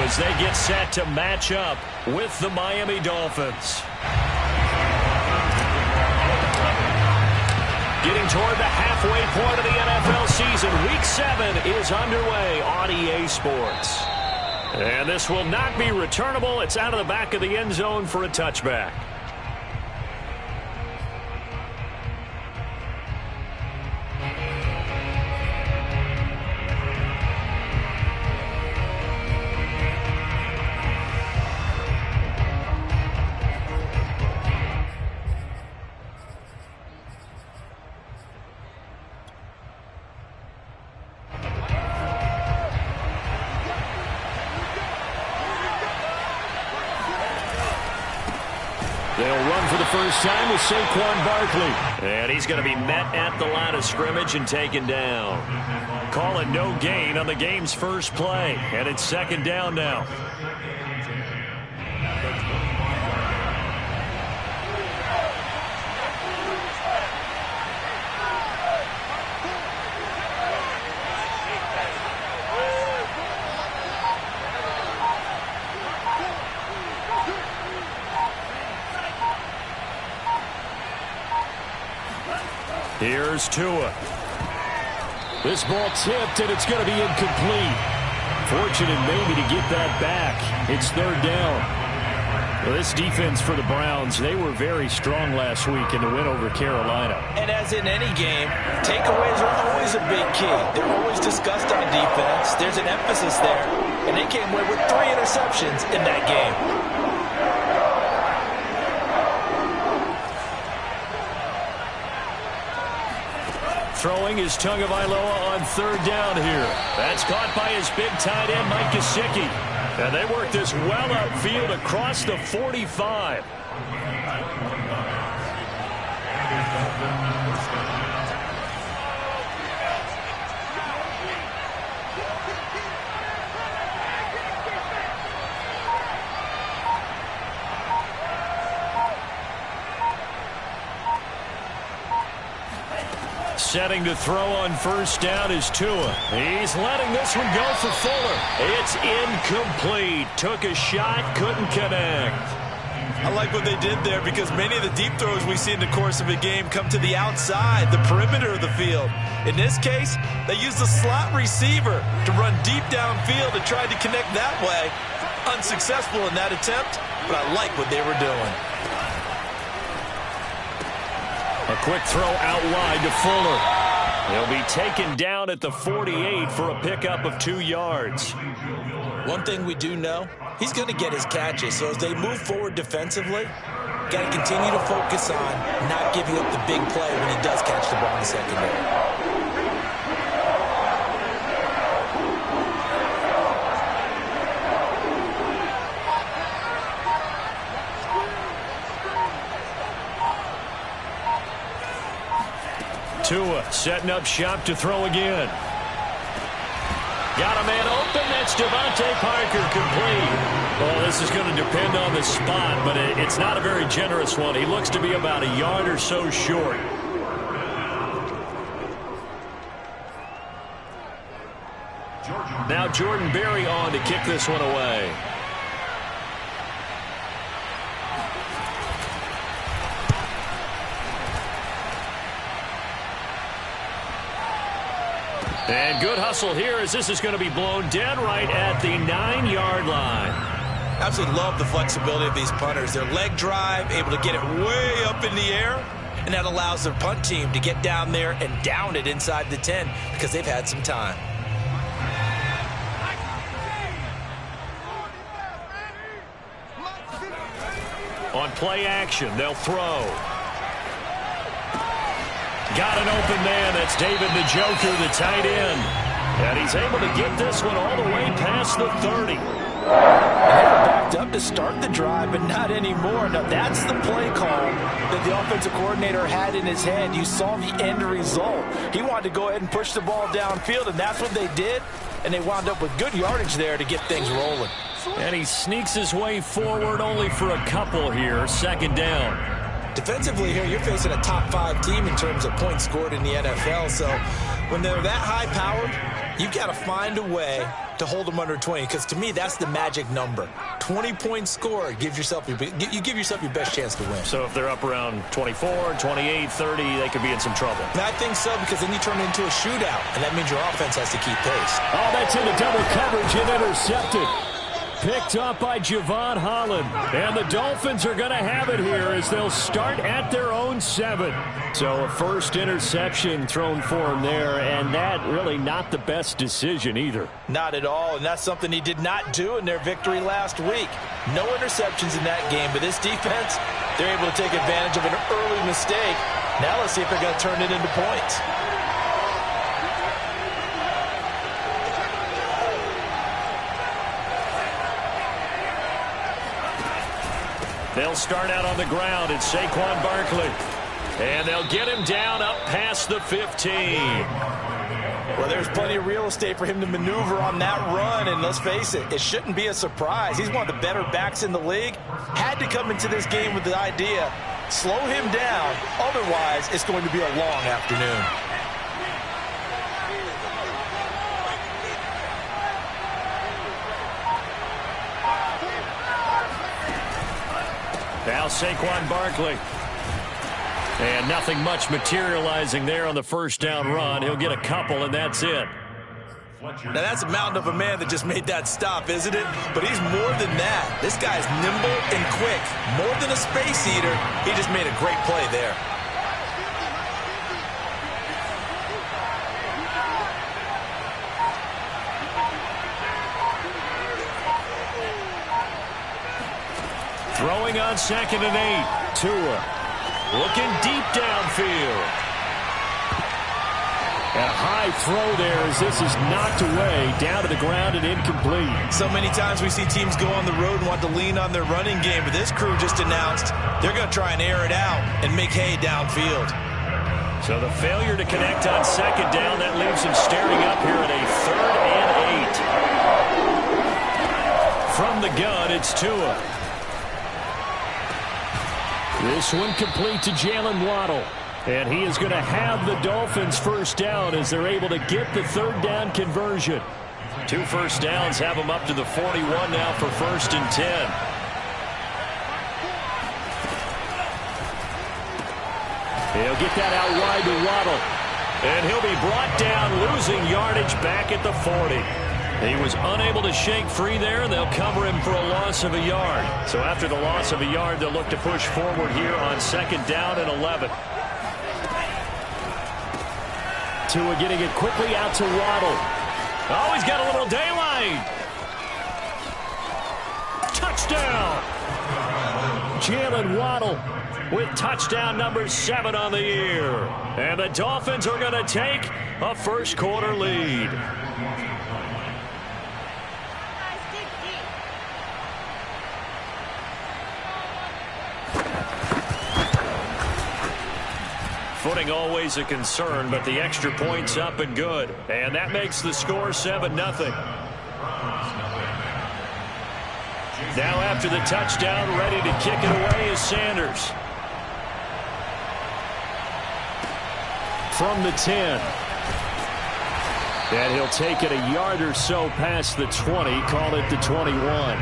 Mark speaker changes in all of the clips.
Speaker 1: as they get set to match up with the Miami Dolphins. Getting toward the halfway point of the NFL season, Week 7 is underway on EA Sports. And this will not be returnable. It's out of the back of the end zone for a touchback. They'll run for the first time with Saquon Barkley. And he's going to be met at the line of scrimmage and taken down. Call it no gain on the game's first play. And it's second down now. Here's Tua. This ball tipped, and it's going to be incomplete. Fortunate maybe to get that back. It's third down. Well, this defense for the Browns, they were very strong last week in the win over Carolina.
Speaker 2: And as in any game, takeaways are always a big key. They're always discussed on defense. There's an emphasis there, and they came away with 3 interceptions in that game.
Speaker 1: Throwing is Tagovailoa on third down here. That's caught by his big tight end, Mike Gesicki. And they work this well upfield across the 45. Setting to throw on first down is Tua. He's letting this one go for Fuller. It's incomplete. Took a shot, couldn't connect.
Speaker 3: I like what they did there because many of the deep throws we see in the course of a game come to the outside, the perimeter of the field. In this case, they used the slot receiver to run deep downfield and tried to connect that way. Unsuccessful in that attempt, but I like what they were doing.
Speaker 1: A quick throw out wide to Fuller. He'll be taken down at the 48 for a pickup of 2 yards.
Speaker 2: One thing we do know, he's going to get his catches. So as they move forward defensively, got to continue to focus on not giving up the big play when he does catch the ball in the secondary.
Speaker 1: Tua setting up shop to throw again. Got a man open. That's Devontae Parker complete. Oh, this is going to depend on the spot, but it's not a very generous one. He looks to be about a yard or so short. Now Jordan Berry on to kick this one away. And good hustle here as this is going to be blown dead right at the 9-yard line.
Speaker 3: Absolutely love the flexibility of these punters. Their leg drive, able to get it way up in the air, and that allows their punt team to get down there and down it inside the 10 because they've had some time.
Speaker 1: On play action, they'll throw. Got an open man. That's David the Joker, the tight end. And he's able to get this one all the way past the 30.
Speaker 2: And they were backed up to start the drive, but not anymore. Now, that's the play call that the offensive coordinator had in his head. You saw the end result. He wanted to go ahead and push the ball downfield, and that's what they did. And they wound up with good yardage there to get things rolling.
Speaker 1: And he sneaks his way forward only for a couple here. Second down.
Speaker 2: Defensively here, you're facing a top 5 team in terms of points scored in the NFL. So when they're that high-powered, You've got to find a way to hold them under 20, because to me, that's the magic number. 20 points scored, you give yourself your best chance to win.
Speaker 1: So if they're up around 24, 28, 30, they could be in some trouble.
Speaker 2: And I think so, because then you turn it into a shootout, and that means your offense has to keep pace.
Speaker 1: Oh, that's into double coverage and intercepted. Picked up by Javon Holland. And the Dolphins are going to have it here as they'll start at their own 7. So a first interception thrown for him there, and that really not the best decision either.
Speaker 2: Not at all, and that's something he did not do in their victory last week. No interceptions in that game, but this defense, they're able to take advantage of an early mistake. Now let's see if they're going to turn it into points.
Speaker 1: They'll start out on the ground. It's Saquon Barkley. And they'll get him down up past the 15.
Speaker 2: Well, there's plenty of real estate for him to maneuver on that run, and let's face it, it shouldn't be a surprise. He's one of the better backs in the league. Had to come into this game with the idea, slow him down, otherwise it's going to be a long afternoon.
Speaker 1: Now Saquon Barkley. And nothing much materializing there on the first down run. He'll get a couple, and that's it.
Speaker 2: Now, that's a mountain of a man that just made that stop, isn't it? But he's more than that. This guy's nimble and quick. More than a space eater, he just made a great play there.
Speaker 1: Throwing on 2nd and 8. Tua looking deep downfield. And a high throw there as this is knocked away, down to the ground and incomplete.
Speaker 2: So many times we see teams go on the road and want to lean on their running game, but this crew just announced they're going to try and air it out and make hay downfield.
Speaker 1: So the failure to connect on 2nd down, that leaves them staring up here at a 3rd and 8. From the gun, it's Tua. This one complete to Jalen Waddle. And he is going to have the Dolphins first down as they're able to get the 3rd down conversion. 2 first downs have them up to the 41 now for 1st and 10. He'll get that out wide to Waddle. And he'll be brought down, losing yardage back at the 40. He was unable to shake free there, and they'll cover him for a loss of a yard. So after the loss of a yard, they'll look to push forward here on 2nd down and 11. Tua getting it quickly out to Waddle. Oh, he's got a little daylight. Touchdown. Jalen Waddle with touchdown number 7 on the year. And the Dolphins are going to take a first quarter lead. Footing always a concern, but the extra point's up and good. And that makes the score 7-0. Now after the touchdown, ready to kick it away is Sanders. From the 10. And he'll take it a yard or so past the 20, call it the 21.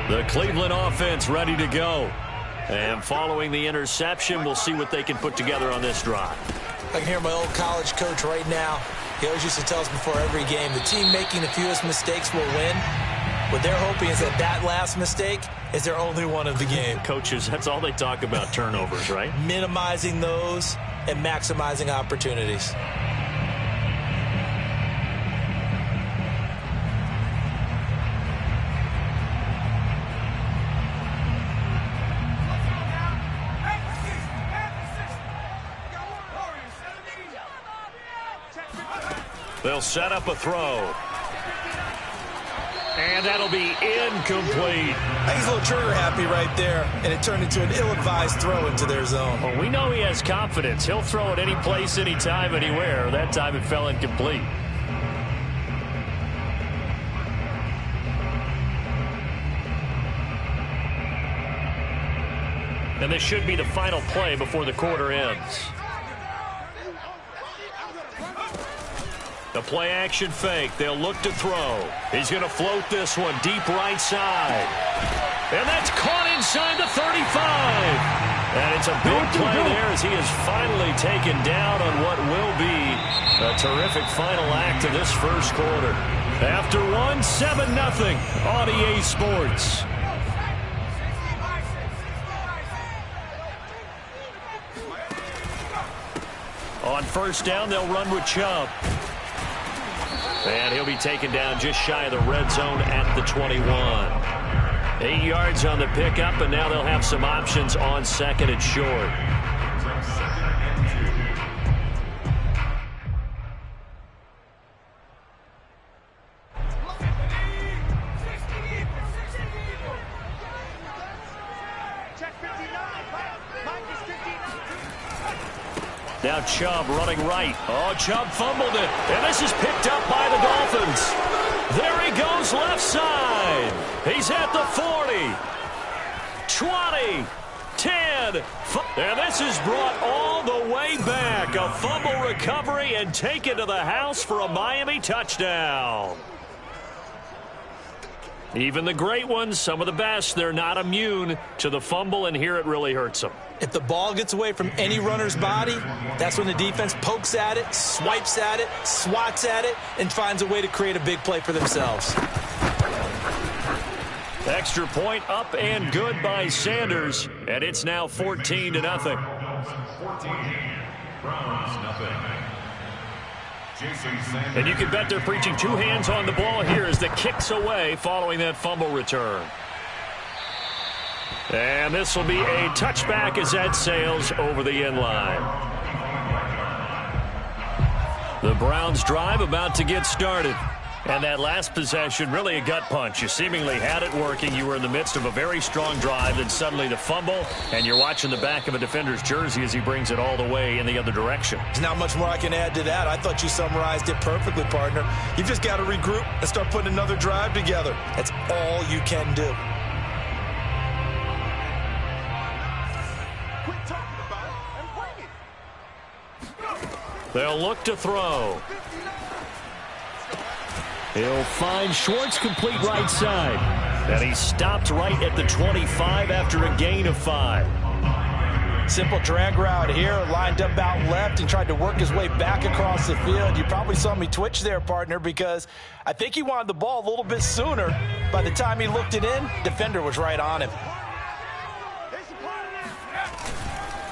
Speaker 1: The Cleveland offense ready to go. And following the interception, we'll see what they can put together on this drive.
Speaker 2: I can hear my old college coach right now. He always used to tell us before every game, the team making the fewest mistakes will win. What they're hoping is that last mistake is their only one of the game.
Speaker 1: Coaches, that's all they talk about, turnovers, right?
Speaker 2: Minimizing those and maximizing opportunities.
Speaker 1: They'll set up a throw. And that'll be incomplete.
Speaker 2: I think he's a little trigger happy right there, and it turned into an ill-advised throw into their zone.
Speaker 1: Well, we know he has confidence. He'll throw it any place, anytime, anywhere. That time it fell incomplete. And this should be the final play before the quarter ends. The play action fake. They'll look to throw. He's going to float this one deep right side. And that's caught inside the 35. And it's a big play there as he is finally taken down on what will be a terrific final act of this first quarter. After one, 7-0 on EA Sports. On first down, they'll run with Chubb. And he'll be taken down just shy of the red zone at the 21. 8 yards on the pickup, and now they'll have some options on second and short. Now Chubb running right. Oh, Chubb fumbled it. And this is picked up by the Dolphins. There he goes left side. He's at the 40. 20. 10. And this is brought all the way back. A fumble recovery and taken to the house for a Miami touchdown. Even the great ones, some of the best, they're not immune to the fumble, and here it really hurts them.
Speaker 2: If the ball gets away from any runner's body, that's when the defense pokes at it, swipes at it, swats at it, and finds a way to create a big play for themselves.
Speaker 1: Extra point up and good by Sanders, and it's now 14-0. 14, Browns, nothing. And you can bet they're preaching two hands on the ball here as the kick's away following that fumble return. And this will be a touchback as that sails over the end line. The Browns drive about to get started. And that last possession, really a gut punch. You seemingly had it working. You were in the midst of a very strong drive, then suddenly the fumble, and you're watching the back of a defender's jersey as he brings it all the way in the other direction.
Speaker 2: There's not much more I can add to that. I thought you summarized it perfectly, partner. You've just got to regroup and start putting another drive together. That's all you can do.
Speaker 4: Quit talking about it and bring it.
Speaker 1: They'll look to throw. He'll find Schwartz complete right side. And he stopped right at the 25 after a gain of 5.
Speaker 2: Simple drag route here, lined up out left and tried to work his way back across the field. You probably saw me twitch there, partner, because I think he wanted the ball a little bit sooner. By the time he looked it in, defender was right on him.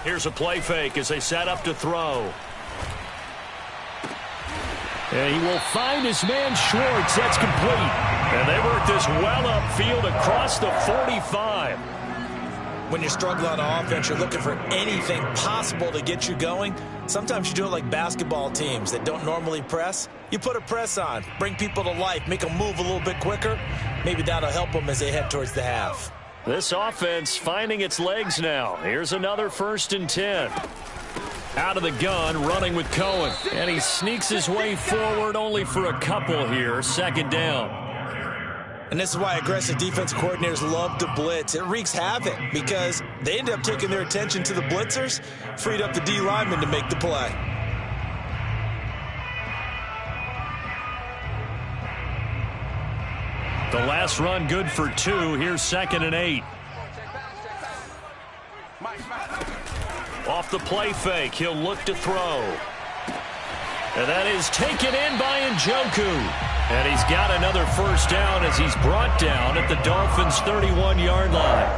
Speaker 1: Here's a play fake as they set up to throw. And he will find his man Schwartz. That's complete. And they work this well upfield across the 45.
Speaker 2: When you're struggling on offense, you're looking for anything possible to get you going. Sometimes you do it like basketball teams that don't normally press. You put a press on, bring people to life, make them move a little bit quicker. Maybe that'll help them as they head towards the half.
Speaker 1: This offense finding its legs now. Here's another 1st and 10. Out of the gun, running with Cohen. And he sneaks his way forward only for a couple here. 2nd down.
Speaker 2: And this is why aggressive defense coordinators love to blitz. It wreaks havoc because they end up taking their attention to the blitzers, freed up the D lineman to make the play.
Speaker 1: The last run good for 2. Here's 2nd and 8. Off the play fake, he'll look to throw. And that is taken in by Njoku. And he's got another 1st down as he's brought down at the Dolphins' 31-yard line.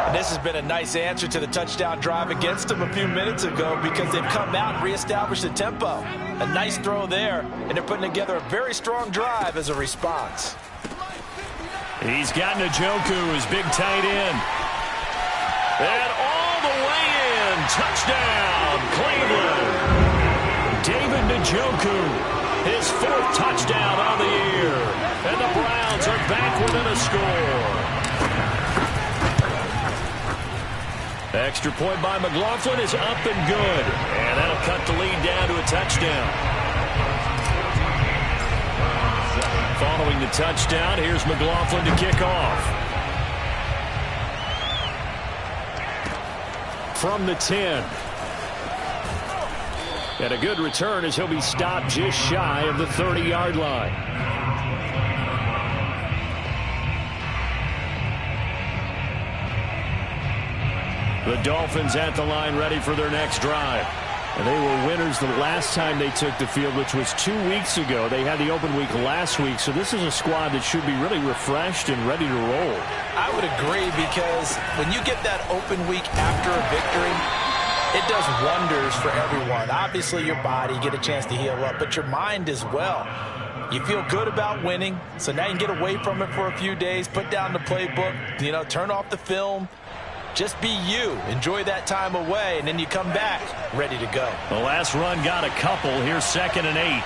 Speaker 2: And this has been a nice answer to the touchdown drive against them a few minutes ago because they've come out and reestablished the tempo. A nice throw there, and they're putting together a very strong drive as a response.
Speaker 1: He's got Njoku, his big tight end. And all the way in. Touchdown, Cleveland. David Njoku, his 4th touchdown on the year. And the Browns are back within a score. Extra point by McLaughlin is up and good. And that'll cut the lead down to a touchdown. Following the touchdown, here's McLaughlin to kick off. from the 10. And a good return as he'll be stopped just shy of the 30-yard line. The Dolphins at the line ready for their next drive. And they were winners the last time they took the field, which was 2 weeks ago. They had the open week last week, so this is a squad that should be really refreshed and ready to roll.
Speaker 2: I would agree, because when you get that open week after a victory, it does wonders for everyone. Obviously, your body, get a chance to heal up, but your mind as well. You feel good about winning, so now you can get away from it for a few days, put down the playbook, turn off the film. Just be you. Enjoy that time away, and then you come back ready to go.
Speaker 1: The last run got a couple. Here's 2nd and 8.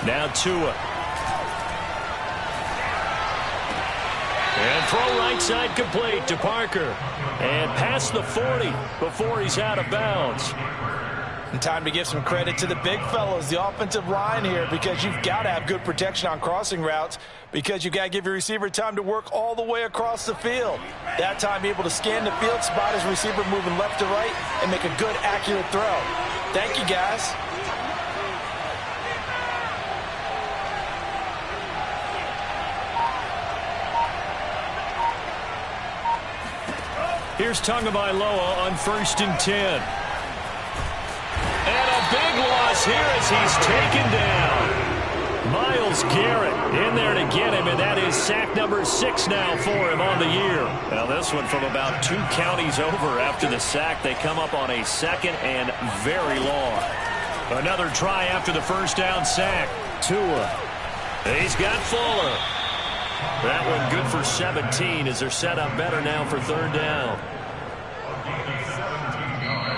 Speaker 1: Now Tua. And throw right side complete to Parker. And past the 40 before he's out of bounds.
Speaker 2: And time to give some credit to the big fellows, the offensive line here, because you've got to have good protection on crossing routes, because you've got to give your receiver time to work all the way across the field. That time able to scan the field, spot his receiver moving left to right, and make a good, accurate throw. Thank you, guys.
Speaker 1: Here's Tagovailoa on 1st and 10. And a big loss here as he's taken down. Myles Garrett in there to get him, and that is sack number 6 now for him on the year. Now this one from about 2 counties over after the sack. They come up on a 2nd and very long. Another try after the first down sack. Tua. He's got Fuller. That one good for 17 as they're set up better now for 3rd down.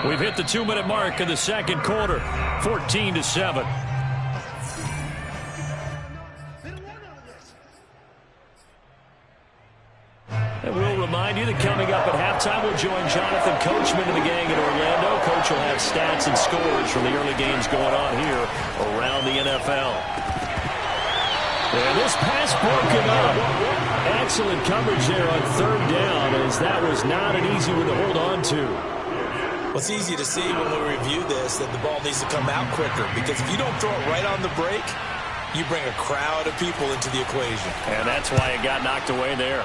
Speaker 1: We've hit the 2-minute mark in the second quarter, 14-7. And we'll remind you that coming up at halftime, we'll join Jonathan Coachman and the gang in Orlando. Coach will have stats and scores from the early games going on here around the NFL. And this pass broken up. Excellent coverage there on 3rd down, as that was not an easy one to hold on to.
Speaker 2: Well, it's easy to see when we review this that the ball needs to come out quicker, because if you don't throw it right on the break, you bring a crowd of people into the equation.
Speaker 1: And that's why it got knocked away there.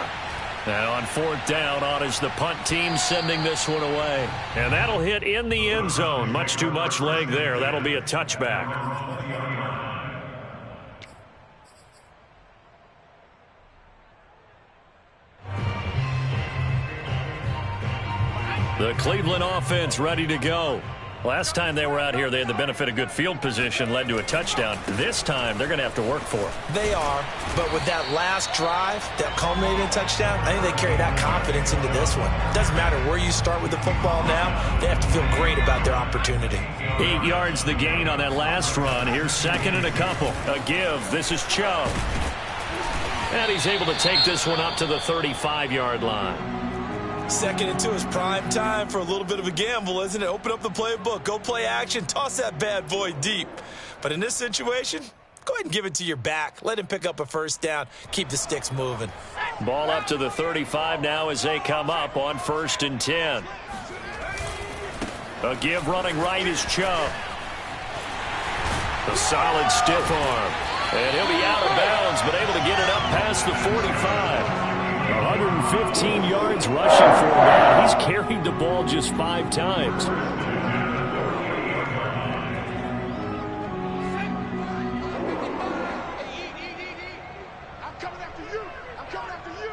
Speaker 1: And on 4th down, on is the punt team sending this one away. And that'll hit in the end zone. Much too much leg there. That'll be a touchback. The Cleveland offense ready to go. Last time they were out here, they had the benefit of good field position, led to a touchdown. This time, they're going to have to work for it.
Speaker 2: They are, but with that last drive, that culminating touchdown, I think they carry that confidence into this one. Doesn't matter where you start with the football now, they have to feel great about their opportunity.
Speaker 1: 8 yards the gain on that last run. Here's 2nd and a couple. A give. This is Chubb. And he's able to take this one up to the 35-yard line.
Speaker 3: 2nd and 2 is prime time for a little bit of a gamble, isn't it? Open up the playbook, go play action, toss that bad boy deep. But in this situation, go ahead and give it to your back. Let him pick up a 1st down. Keep the sticks moving.
Speaker 1: Ball up to the 35 now as they come up on 1st and 10. A give running right is Chubb. A solid stiff arm. And he'll be out of bounds, but able to get it up past the 45. 115 yards rushing for him now. He's carried the ball just 5 times.
Speaker 4: I'm coming after you. I'm coming after you.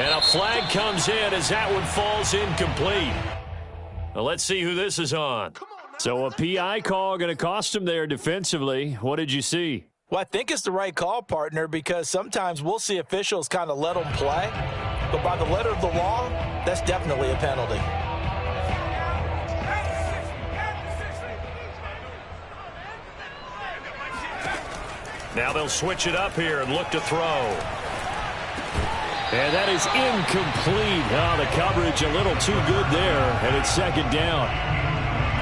Speaker 1: And a flag comes in as that one falls incomplete. Well, let's see who this is on. So a PI call going to cost him there defensively. What did you see?
Speaker 2: Well, I think it's the right call, partner, because sometimes we'll see officials kind of let them play. But by the letter of the law, that's definitely a penalty.
Speaker 1: Now they'll switch it up here and look to throw. And that is incomplete. Oh, the coverage a little too good there, and it's 2nd down.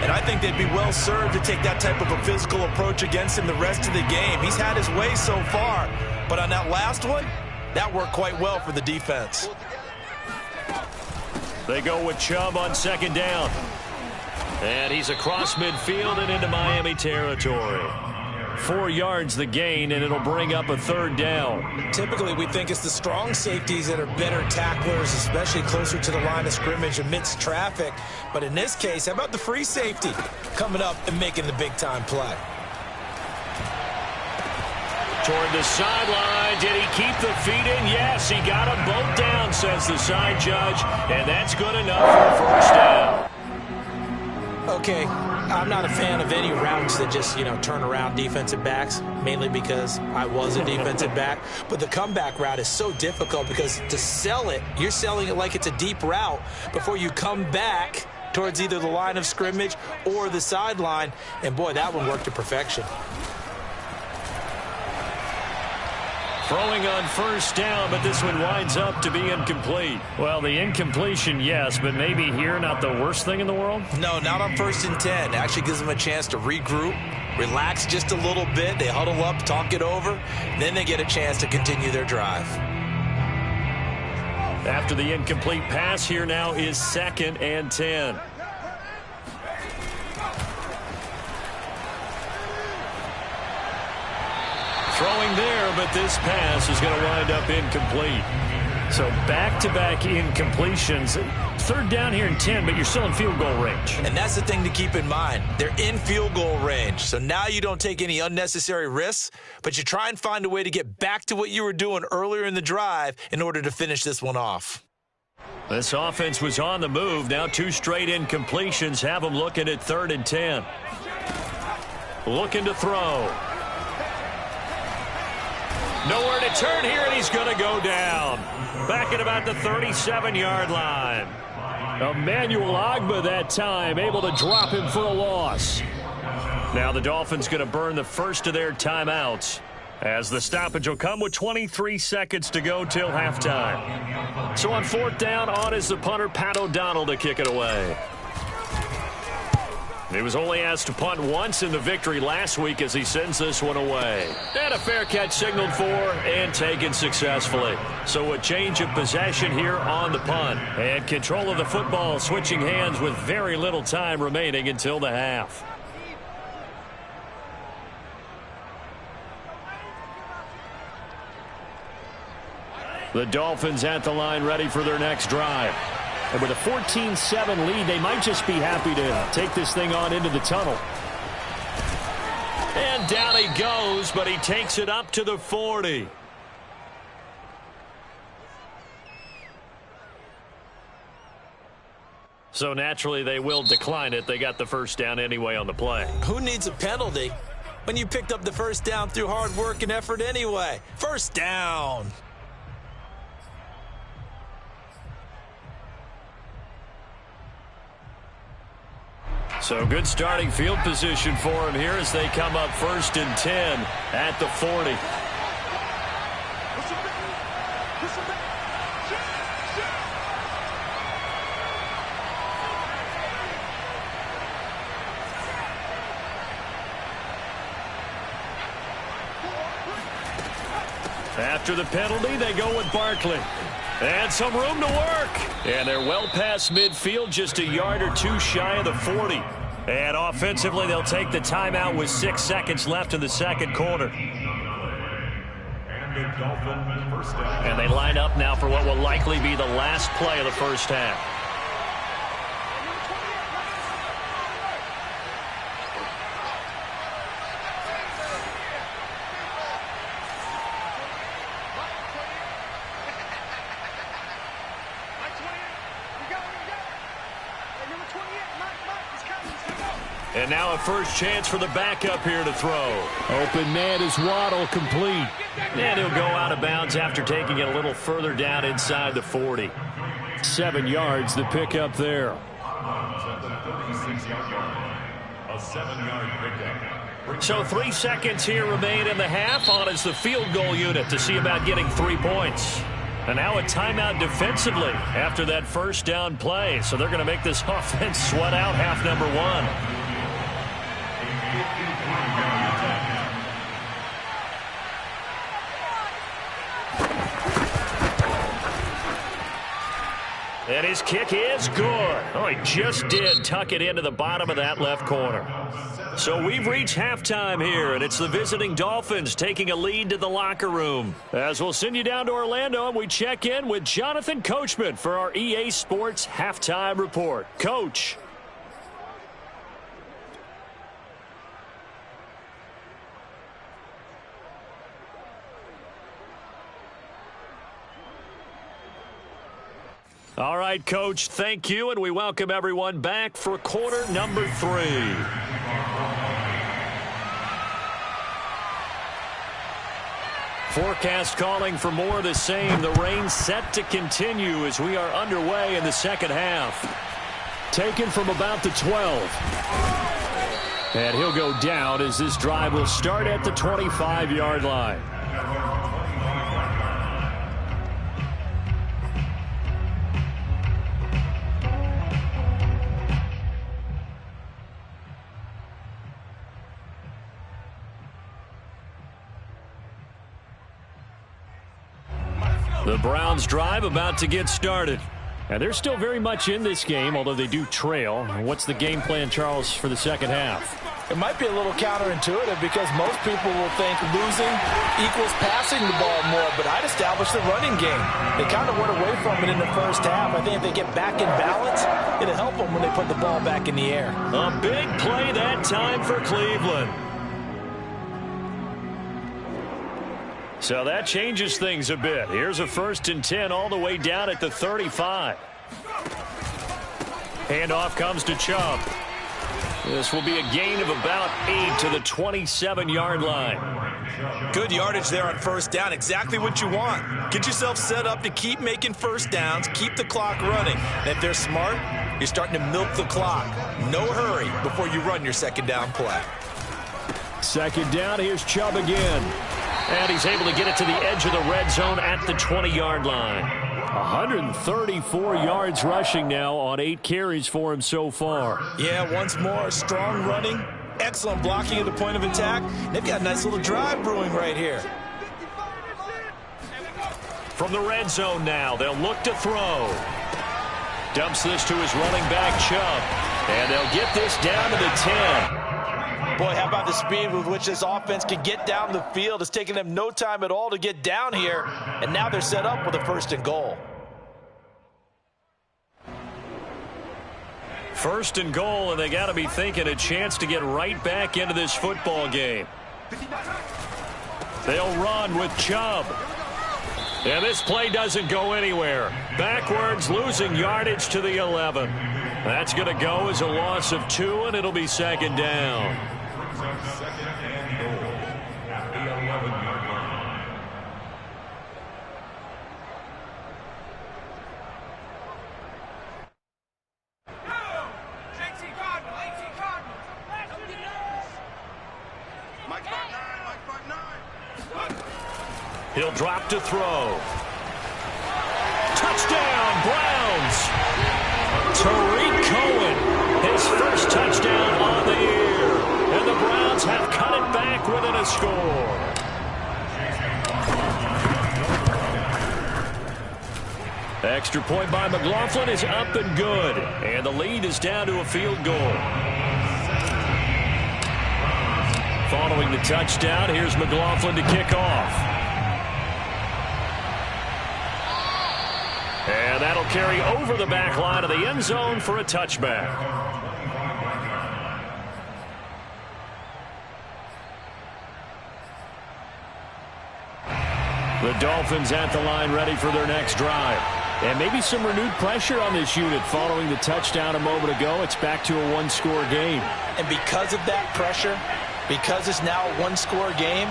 Speaker 2: And I think they'd be well served to take that type of a physical approach against him the rest of the game. He's had his way so far, but on that last one, that worked quite well for the defense.
Speaker 1: They go with Chubb on second down. And he's across midfield and into Miami territory. 4 yards the gain, and it'll bring up a third down.
Speaker 2: Typically, we think it's the strong safeties that are better tacklers, especially closer to the line of scrimmage amidst traffic. But in this case, how about the free safety coming up and making the big-time play?
Speaker 1: Toward the sideline. Did he keep the feet in? Yes, he got them both down, says the side judge. And that's good enough for a first down.
Speaker 2: Okay, I'm not a fan of any routes that just, turn around defensive backs, mainly because I was a defensive back. But the comeback route is so difficult because to sell it, you're selling it like it's a deep route before you come back towards either the line of scrimmage or the sideline. And, boy, that one worked to perfection.
Speaker 1: Throwing on first down, but this one winds up to be incomplete. Well, the incompletion, yes, but maybe here not the worst thing in the world?
Speaker 2: No, not on 1st and 10. It actually gives them a chance to regroup, relax just a little bit. They huddle up, talk it over, then they get a chance to continue their drive.
Speaker 1: After the incomplete pass, here now is 2nd and 10. Throwing there, but this pass is going to wind up incomplete. So back-to-back incompletions. 3rd down here and 10, but you're still in field goal range.
Speaker 2: And that's the thing to keep in mind. They're in field goal range. So now you don't take any unnecessary risks, but you try and find a way to get back to what you were doing earlier in the drive in order to finish this one off.
Speaker 1: This offense was on the move. Now 2 straight incompletions have them looking at 3rd and 10. Looking to throw. Nowhere to turn here, and he's going to go down. Back at about the 37-yard line. Emmanuel Ogbah that time, able to drop him for a loss. Now the Dolphins going to burn the first of their timeouts, as the stoppage will come with 23 seconds to go till halftime. So on 4th down, on is the punter, Pat O'Donnell, to kick it away. He was only asked to punt once in the victory last week as he sends this one away. And a fair catch signaled for and taken successfully. So a change of possession here on the punt. And control of the football switching hands with very little time remaining until the half. The Dolphins at the line ready for their next drive. And with a 14-7 lead, they might just be happy to take this thing on into the tunnel. And down he goes, but he takes it up to the 40. So naturally, they will decline it. They got the first down anyway on the play.
Speaker 2: Who needs a penalty when you picked up the first down through hard work and effort anyway? First down.
Speaker 1: So good starting field position for him here as they come up 1st and 10 at the 40. After the penalty, they go with Barkley. And some room to work. And they're well past midfield, just a yard or 2 shy of the 40. And offensively, they'll take the timeout with 6 seconds left in the second quarter. And they line up now for what will likely be the last play of the first half. And now a first chance for the backup here to throw. Open man is Waddle, complete. And he'll go out of bounds after taking it a little further down inside the 40. 7 yards, the pickup there. So 3 seconds here remain in the half. On is the field goal unit to see about getting 3 points. And now a timeout defensively after that first down play. So they're going to make this offense sweat out half number one. And his kick is good. Oh, he just did tuck it into the bottom of that left corner. So we've reached halftime here, and it's the visiting Dolphins taking a lead to the locker room. As we'll send you down to Orlando, and we check in with Jonathan Coachman for our EA Sports Halftime Report. Coach. All right, Coach, thank you, and we welcome everyone back for quarter number 3. Forecast calling for more of the same. The rain set to continue as we are underway in the second half. Taken from about the 12. And he'll go down as this drive will start at the 25-yard line. The Browns drive about to get started. And they're still very much in this game, although they do trail. What's the game plan, Charles, for the second half?
Speaker 2: It might be a little counterintuitive because most people will think losing equals passing the ball more, but I'd establish the running game. They kind of went away from it in the first half. I think if they get back in balance, it'll help them when they put the ball back in the air.
Speaker 1: A big play that time for Cleveland. So that changes things a bit. Here's a 1st and 10 all the way down at the 35. Handoff comes to Chubb. This will be a gain of about 8 to the 27-yard line.
Speaker 3: Good yardage there on first down. Exactly what you want. Get yourself set up to keep making first downs, keep the clock running. And if they're smart, you're starting to milk the clock. No hurry before you run your second down play.
Speaker 1: Second down, here's Chubb again. And he's able to get it to the edge of the red zone at the 20-yard line. 134 yards rushing now on 8 carries for him so far.
Speaker 3: Yeah, once more, strong running, excellent blocking at the point of attack. They've got a nice little drive brewing right here.
Speaker 1: From the red zone now, they'll look to throw. Dumps this to his running back, Chubb. And they'll get this down to the 10.
Speaker 2: Boy, how about the speed with which this offense can get down the field? It's taken them no time at all to get down here, and now they're set up with a 1st and goal.
Speaker 1: 1st and goal, and they got to be thinking a chance to get right back into this football game. They'll run with Chubb. And this play doesn't go anywhere. Backwards, losing yardage to the 11. That's going to go as a loss of 2, and it'll be 2nd down. He'll drop to throw. Touchdown, Browns. Tariq Cohen, his first touchdown on the year. And the Browns have cut it back within a score. Extra point by McLaughlin is up and good. And the lead is down to a field goal. Following the touchdown, here's McLaughlin to kick off. And that'll carry over the back line of the end zone for a touchback. The Dolphins at the line ready for their next drive. And maybe some renewed pressure on this unit following the touchdown a moment ago. It's back to a one-score game.
Speaker 2: And because of that pressure, because it's now a one-score game,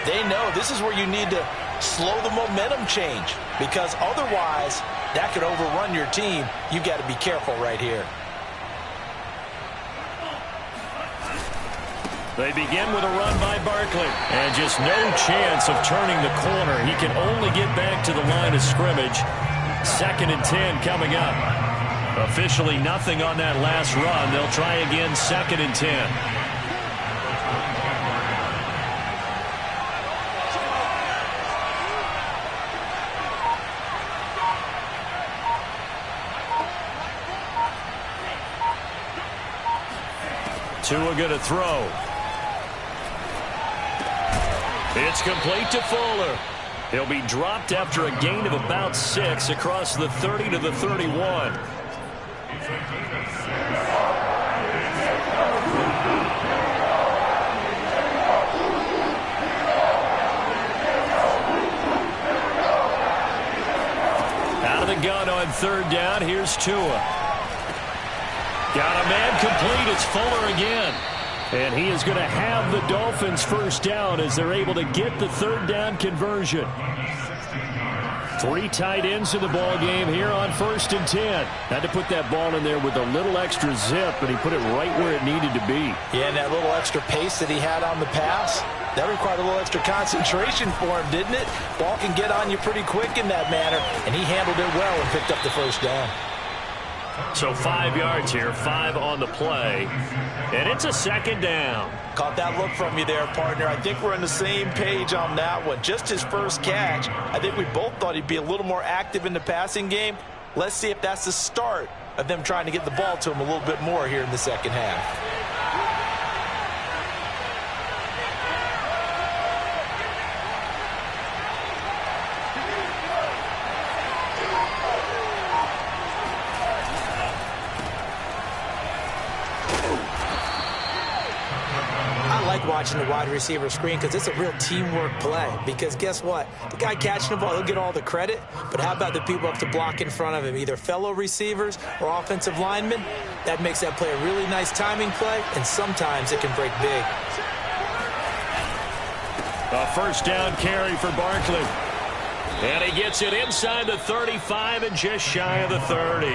Speaker 2: they know this is where you need to slow the momentum change, because otherwise that could overrun your team. You've got to be careful right here.
Speaker 1: They begin with a run by Barkley. And just no chance of turning the corner. He can only get back to the line of scrimmage. 2nd and 10 coming up. Officially nothing on that last run. They'll try again 2nd and 10. Tua going to throw. It's complete to Fuller. He'll be dropped after a gain of about 6 across the 30 to the 31. Out of the gun on 3rd down. Here's Tua. Got a man complete. It's Fuller again. And he is going to have the Dolphins first down as they're able to get the 3rd down conversion. 3 tight ends in the ball game here on 1st and 10. Had to put that ball in there with a little extra zip, but he put it right where it needed to be.
Speaker 2: Yeah, and that little extra pace that he had on the pass, that required a little extra concentration for him, didn't it? Ball can get on you pretty quick in that manner, and he handled it well and picked up the first down.
Speaker 1: So 5 yards here, 5 on the play, and it's a 2nd down.
Speaker 2: Caught that look from you there, partner. I think we're on the same page on that one. Just his first catch. I think we both thought he'd be a little more active in the passing game. Let's see if that's the start of them trying to get the ball to him a little bit more here in the second half.
Speaker 5: Watching the wide receiver screen because it's a real teamwork play. Because guess what? The guy catching the ball, he'll get all the credit. But how about the people up to block in front of him, either fellow receivers or offensive linemen? That makes that play a really nice timing play, and sometimes it can break big.
Speaker 1: A 1st down carry for Barkley. And he gets it inside the 35 and just shy of the 30.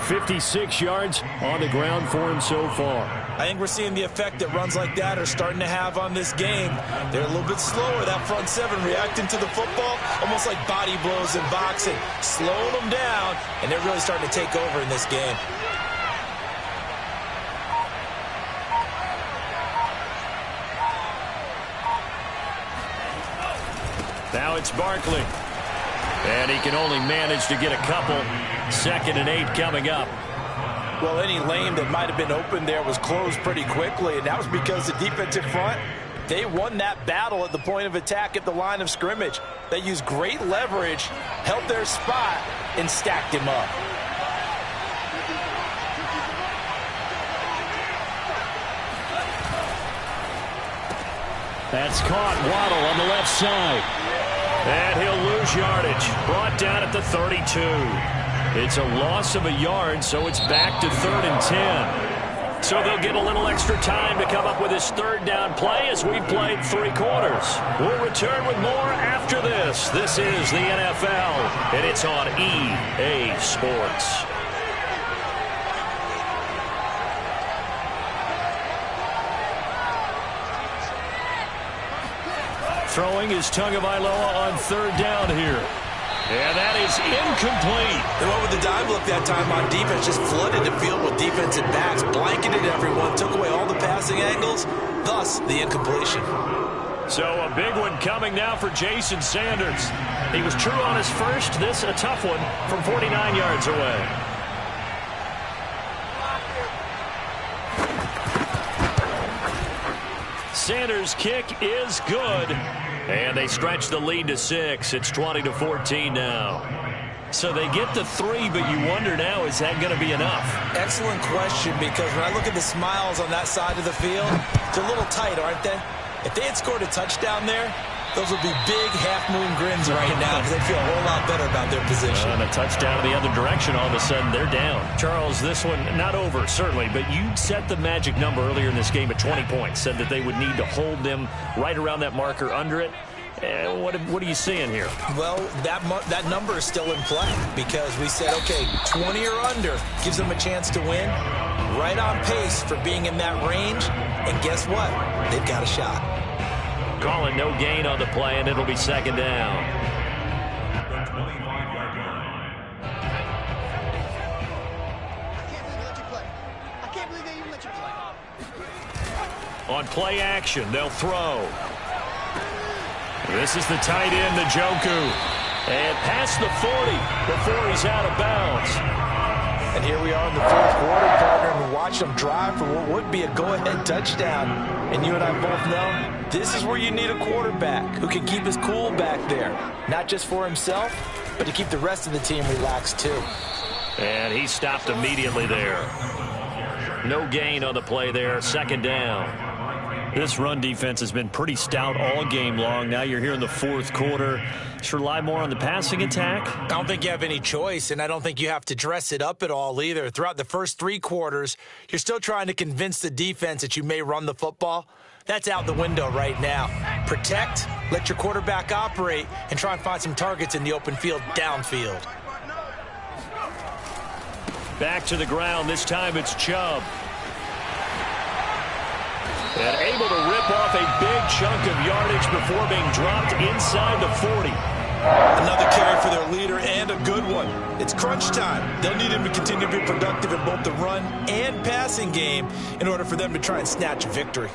Speaker 1: 56 yards on the ground for him so far.
Speaker 2: I think we're seeing the effect that runs like that are starting to have on this game. They're a little bit slower, that front 7, reacting to the football, almost like body blows in boxing, slowing them down, and they're really starting to take over in this game.
Speaker 1: Now it's Barkley. And he can only manage to get a couple. 2nd and 8 coming up.
Speaker 2: Well, any lane that might have been open there was closed pretty quickly, and that was because the defensive front, they won that battle at the point of attack at the line of scrimmage. They used great leverage, held their spot, and stacked him up.
Speaker 1: That's caught. Waddle on the left side. And he'll lose yardage. Brought down at the 32. It's a loss of a yard, so it's back to 3rd and 10. So they'll get a little extra time to come up with his 3rd down play as we've played 3 quarters. We'll return with more after this. This is the NFL, and it's on EA Sports. Throwing is Tagovailoa on 3rd down here. And that is incomplete.
Speaker 2: They went with the dive look that time on defense, just flooded the field with defensive backs, blanketed everyone, took away all the passing angles, thus the incompletion.
Speaker 1: So a big one coming now for Jason Sanders. He was true on his first, this a tough one from 49 yards away. Sanders' kick is good. And they stretch the lead to 6. It's 20-14 now. So they get the 3, but you wonder now, is that going to be enough?
Speaker 2: Excellent question, because when I look at the smiles on that side of the field, they're a little tight, aren't they? If they had scored a touchdown there, those would be big half-moon grins right now because they feel a whole lot better about their position.
Speaker 1: And a touchdown in the other direction, all of a sudden they're down. Charles, this one not over, certainly, but you set the magic number earlier in this game at 20 points, said that they would need to hold them right around that marker under it. What are you seeing here?
Speaker 2: Well, that number is still in play because we said, okay, 20 or under gives them a chance to win. Right on pace for being in that range.
Speaker 5: And guess what? They've got a shot.
Speaker 1: Calling no gain on the play, and it'll be second down. On play action, they'll throw. This is the tight end, Njoku. And past the 40 before he's out of bounds.
Speaker 2: And here we are in the fourth quarter, partner, and watch them drive for what would be a go-ahead touchdown. And you and I both know this is where you need a quarterback who can keep his cool back there. Not just for himself, but to keep the rest of the team relaxed too.
Speaker 1: And he stopped immediately there. No gain on the play there, second down. This run defense has been pretty stout all game long. Now you're here in the fourth quarter. Just rely more on the passing attack.
Speaker 5: I don't think you have any choice, and I don't think you have to dress it up at all either. Throughout the first three quarters, you're still trying to convince the defense that you may run the football. That's out the window right now. Protect, let your quarterback operate, and try and find some targets in the open field downfield.
Speaker 1: Back to the ground. This time it's Chubb. And able to rip off a big chunk of yardage before being dropped inside the 40.
Speaker 2: Another carry for their leader, and a good one. It's crunch time. They'll need him to continue to be productive in both the run and passing game in order for them to try and snatch a victory.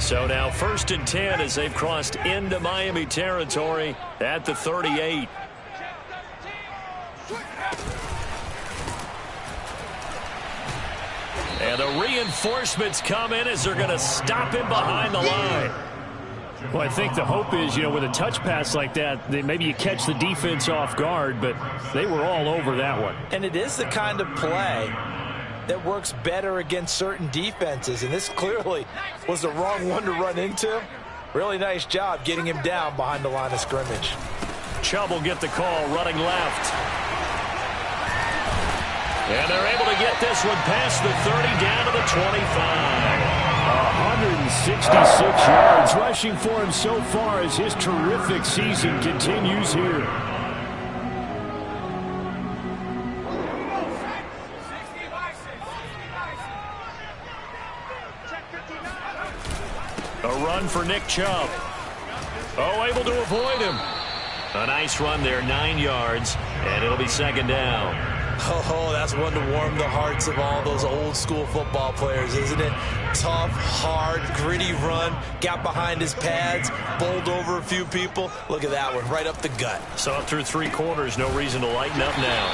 Speaker 1: So now 1st and 10 as they've crossed into Miami territory at the 38. And the reinforcements come in as they're going to stop him behind the line. Well, I think the hope is, with a touch pass like that, maybe you catch the defense off guard, but they were all over that one.
Speaker 2: And it is the kind of play that works better against certain defenses, and this clearly was the wrong one to run into. Really nice job getting him down behind the line of scrimmage.
Speaker 1: Chubb will get the call running left. And they're able to get this one past the 30 down to the 25.
Speaker 6: 166 yards rushing for him so far as his terrific season continues here.
Speaker 1: A run for Nick Chubb. Oh, able to avoid him. A nice run there, 9 yards, and it'll be second down.
Speaker 2: Oh, that's one to warm the hearts of all those old school football players, isn't it? Tough, hard, gritty run, got behind his pads, bowled over a few people. Look at that one, right up the gut.
Speaker 1: So up through 3 quarters, no reason to lighten up now.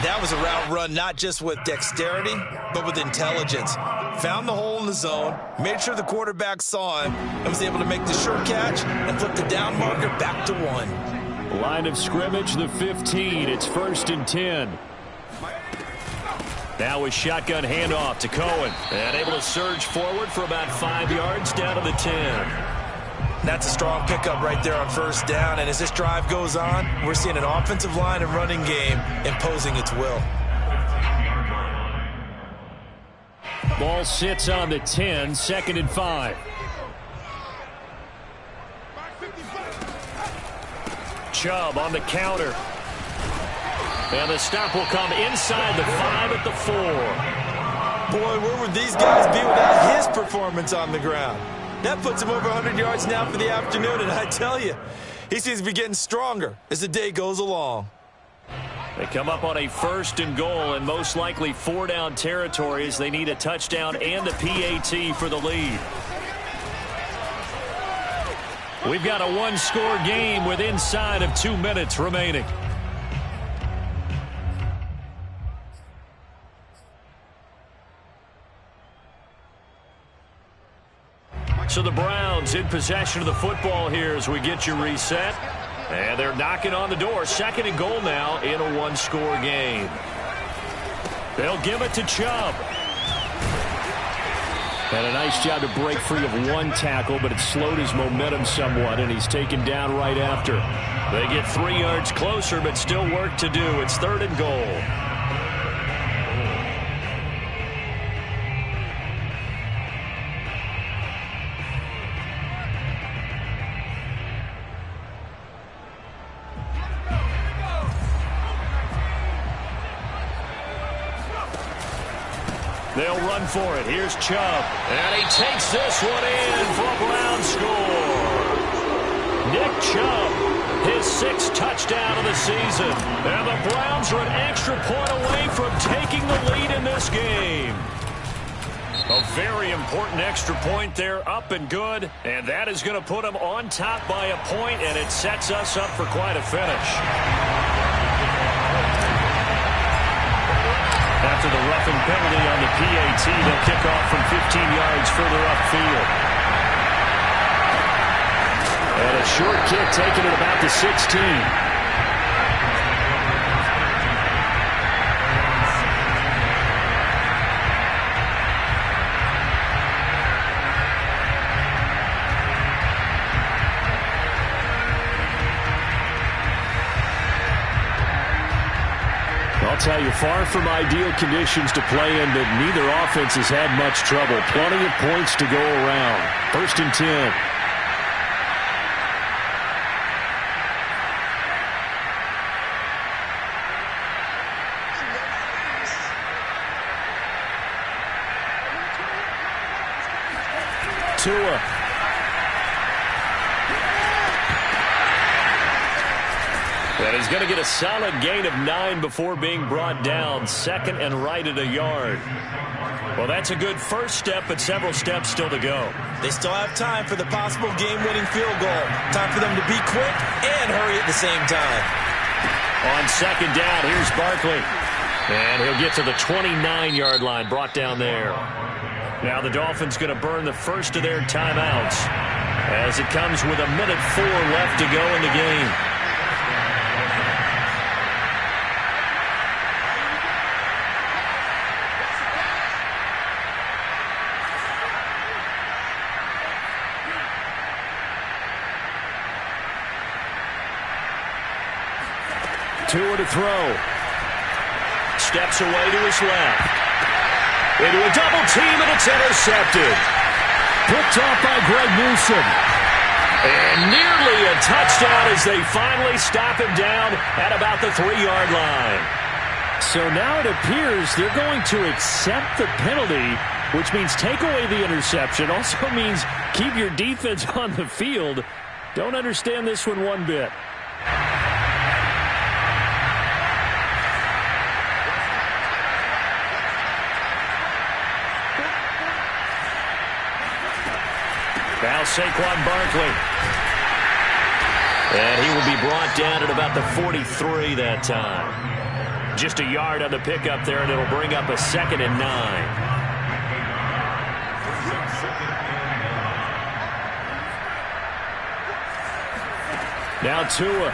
Speaker 2: That was a route run not just with dexterity, but with intelligence. Found the hole in the zone, made sure the quarterback saw him, and was able to make the sure catch and flip the down marker back to 1.
Speaker 6: Line of scrimmage, the 15. It's 1st and 10.
Speaker 1: Now a shotgun handoff to Cohen. And able to surge forward for about 5 yards down to the 10.
Speaker 2: That's a strong pickup right there on 1st down. And as this drive goes on, we're seeing an offensive line and running game imposing its will.
Speaker 6: Ball sits on the 10, 2nd and 5.
Speaker 1: Chubb on the counter. And the stop will come inside the 5 at the 4.
Speaker 2: Boy, where would these guys be without his performance on the ground? That puts him over 100 yards now for the afternoon, and I tell you, he seems to be getting stronger as the day goes along.
Speaker 1: They come up on a 1st and goal, and most likely 4-down territory as they need a touchdown and a PAT for the lead. We've got a 1-score game with inside of 2 minutes remaining. So the Browns in possession of the football here as we get you reset. And they're knocking on the door. 2nd and goal now in a 1-score game. They'll give it to Chubb.
Speaker 6: And a nice job to break free of 1 tackle, but it slowed his momentum somewhat, and he's taken down right after.
Speaker 1: They get 3 yards closer, but still work to do. It's 3rd and goal. They'll run for it. Here's Chubb. And he takes this one in for a Brown score. Nick Chubb, his 6th touchdown of the season. And the Browns are an extra point away from taking the lead in this game. A very important extra point there, up and good. And that is going to put them on top by a point, and it sets us up for quite a finish. After the roughing penalty on the PAT, they'll kick off from 15 yards further upfield. And a short kick taken at about the 16. I'll tell you, far from ideal conditions to play in, but neither offense has had much trouble. Plenty of points to go around. 1st and 10. Tua. And he's going to get a solid gain of 9 before being brought down. 2nd and right at a yard. Well, that's a good first step, but several steps still to go.
Speaker 2: They still have time for the possible game-winning field goal. Time for them to be quick and hurry at the same time.
Speaker 1: On 2nd down, here's Barkley. And he'll get to the 29-yard line, brought down there. Now the Dolphins going to burn the first of their timeouts as it comes with 1:04 left to go in the game. Tua to throw. Steps away to his left. Into a double team, and it's intercepted. Picked off by Greg Newsom. And nearly a touchdown as they finally stop him down at about the 3-yard line. So now it appears they're going to accept the penalty, which means take away the interception. Also means keep your defense on the field. Don't understand this one bit. Now Saquon Barkley. And he will be brought down at about the 43 that time. Just a yard on the pickup there, and it'll bring up a 2nd and 9. Now Tua.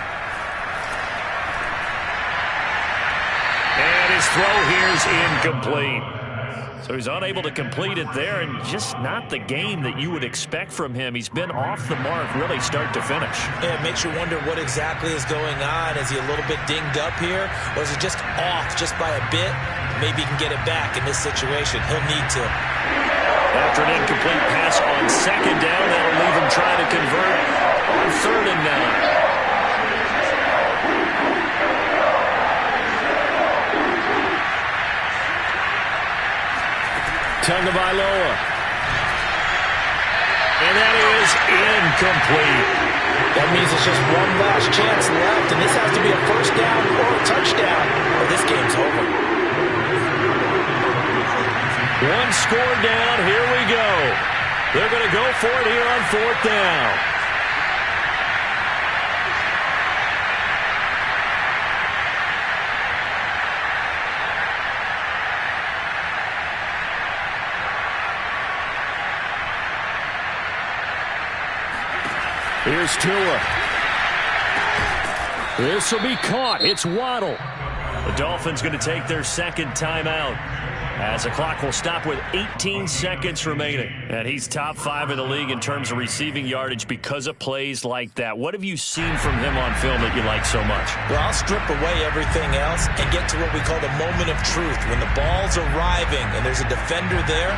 Speaker 1: And his throw here is incomplete. So he's unable to complete it there, and just not the game that you would expect from him. He's been off the mark really start to finish.
Speaker 2: Yeah, it makes you wonder what exactly is going on. Is he a little bit dinged up here, or is it just off just by a bit? Maybe he can get it back in this situation. He'll need to.
Speaker 1: After an incomplete pass on 2nd down, that'll leave him trying to convert on 3rd and 9. Tagovailoa. And that is incomplete.
Speaker 2: That means it's just one last chance left, and this has to be a 1st down or a touchdown, or this game's over.
Speaker 1: One score down. Here we go. They're going to go for it here on 4th down. Here's Tua. This will be caught. It's Waddle. The Dolphins going to take their 2nd timeout as the clock will stop with 18 seconds remaining. And he's top 5 in the league in terms of receiving yardage because of plays like that. What have you seen from him on film that you like so much?
Speaker 2: Well, I'll strip away everything else and get to what we call the moment of truth. When the ball's arriving and there's a defender there,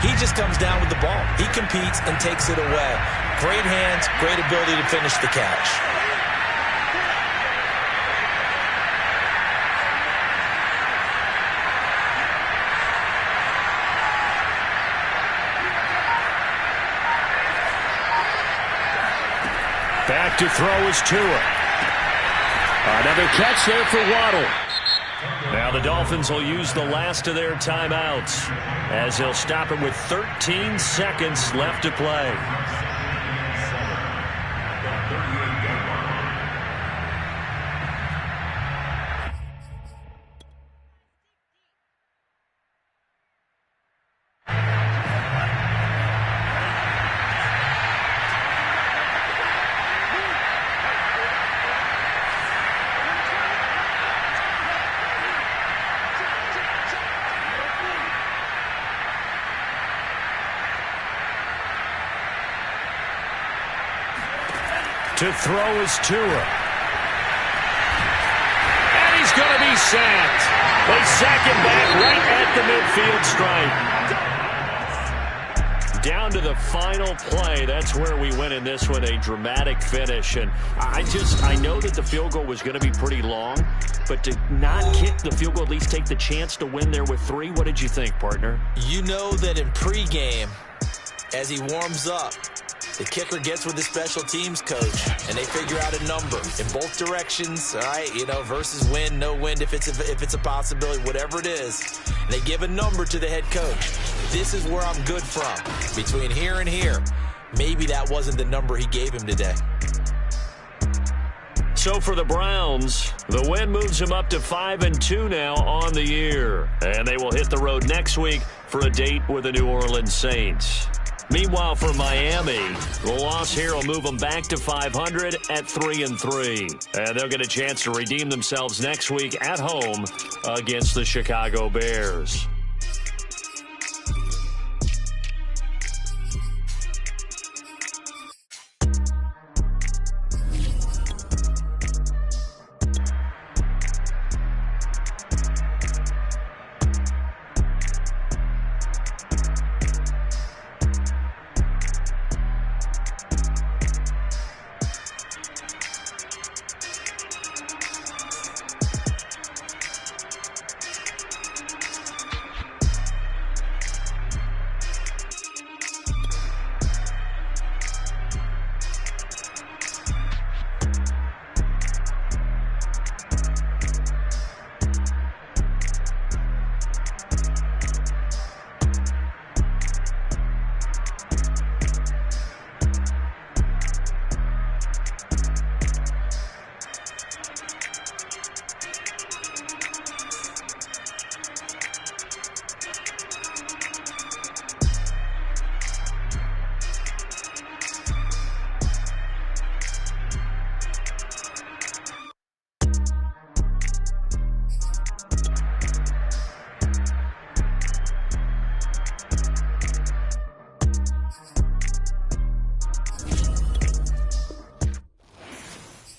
Speaker 2: he just comes down with the ball. He competes and takes it away. Great hands, great ability to finish the catch.
Speaker 1: Back to throw is Tua. Another catch there for Waddle. Now the Dolphins will use the last of their timeouts as they'll stop it with 13 seconds left to play. To throw is Tua. And he's going to be sacked. They sack him back right at the midfield stripe. Down to the final play. That's where we win in this one, a dramatic finish. And I know that the field goal was going to be pretty long, but to not kick the field goal, at least take the chance to win there with 3, what did you think, partner?
Speaker 2: You know that in pregame, as he warms up, the kicker gets with the special teams coach, and they figure out a number in both directions, all right, versus win, no win, if it's a possibility, whatever it is. And they give a number to the head coach. This is where I'm good from. Between here and here, maybe that wasn't the number he gave him today.
Speaker 1: So for the Browns, the win moves them up to 5-2 now on the year. And they will hit the road next week for a date with the New Orleans Saints. Meanwhile, for Miami, the loss here will move them back to 500 at 3-3. And they'll get a chance to redeem themselves next week at home against the Chicago Bears.